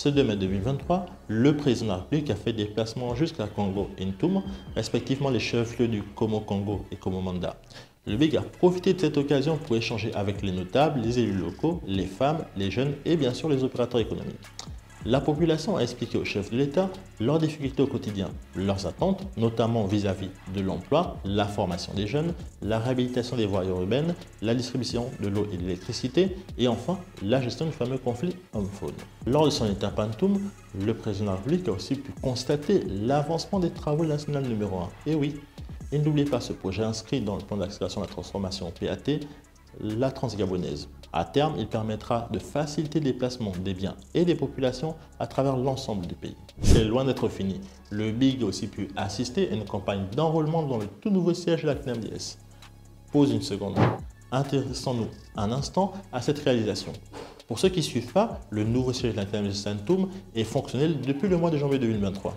Ce 2 mai 2023, le président de la République a fait des déplacements jusqu'à Congo et Ntoum, respectivement les chefs-lieux du Komo-Congo et Komo-Manda. Le BIG a profité de cette occasion pour échanger avec les notables, les élus locaux, les femmes, les jeunes et bien sûr les opérateurs économiques. La population a expliqué aux chefs de l'État leurs difficultés au quotidien, leurs attentes, notamment vis-à-vis de l'emploi, la formation des jeunes, la réhabilitation des voies urbaines, la distribution de l'eau et de l'électricité et enfin la gestion du fameux conflit homme-faune. Lors de son étape à Ntoum, le président de la République a aussi pu constater l'avancement des travaux nationaux numéro 1. Et oui, et n'oubliez pas ce projet inscrit dans le plan d'accélération de la transformation PAT, la Transgabonaise. À terme, il permettra de faciliter le déplacement des biens et des populations à travers l'ensemble du pays. C'est loin d'être fini. Le BIG a aussi pu assister à une campagne d'enrôlement dans le tout nouveau siège de la CNAMDS. Pause une seconde. Intéressons-nous un instant à cette réalisation. Pour ceux qui ne suivent pas, le nouveau siège de la CNAMDS à Ntoum est fonctionnel depuis le mois de janvier 2023.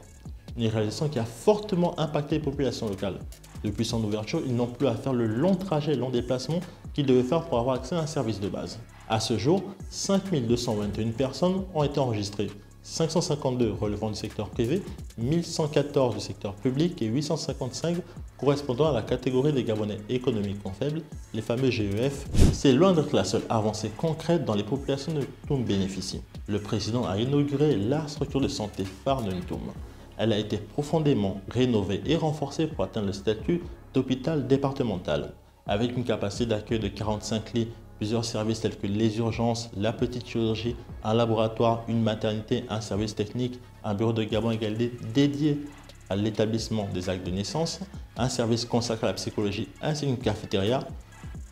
Une réalisation qui a fortement impacté les populations locales. Depuis son ouverture, ils n'ont plus à faire le long trajet, le long déplacement qu'ils devaient faire pour avoir accès à un service de base. À ce jour, 5221 personnes ont été enregistrées, 552 relevant du secteur privé, 1114 du secteur public et 855 correspondant à la catégorie des Gabonais économiquement faibles, les fameux GEF. C'est loin d'être la seule avancée concrète dont les populations de Ntoum bénéficient. Le président a inauguré la structure de santé phare de Ntoum. Elle a été profondément rénovée et renforcée pour atteindre le statut d'hôpital départemental. Avec une capacité d'accueil de 45 lits, plusieurs services tels que les urgences, la petite chirurgie, un laboratoire, une maternité, un service technique, un bureau de Gabon égalité dédié à l'établissement des actes de naissance, un service consacré à la psychologie ainsi qu'une cafétéria.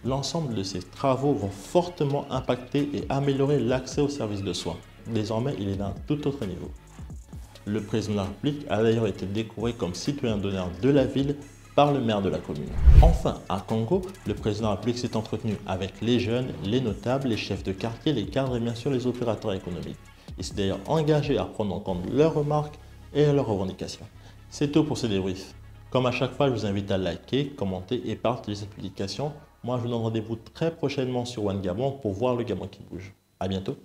L'ensemble de ces travaux vont fortement impacter et améliorer l'accès aux services de soins. Désormais, il est d'un tout autre niveau. Le président de la République a d'ailleurs été décoré comme citoyen d'honneur de la ville par le maire de la commune. Enfin, à Congo, le président de la République s'est entretenu avec les jeunes, les notables, les chefs de quartier, les cadres et bien sûr les opérateurs économiques. Il s'est d'ailleurs engagé à prendre en compte leurs remarques et leurs revendications. C'est tout pour ce débrief. Comme à chaque fois, je vous invite à liker, commenter et partager cette publication. Moi, je vous donne rendez-vous très prochainement sur One Gabon pour voir le Gabon qui bouge. À bientôt.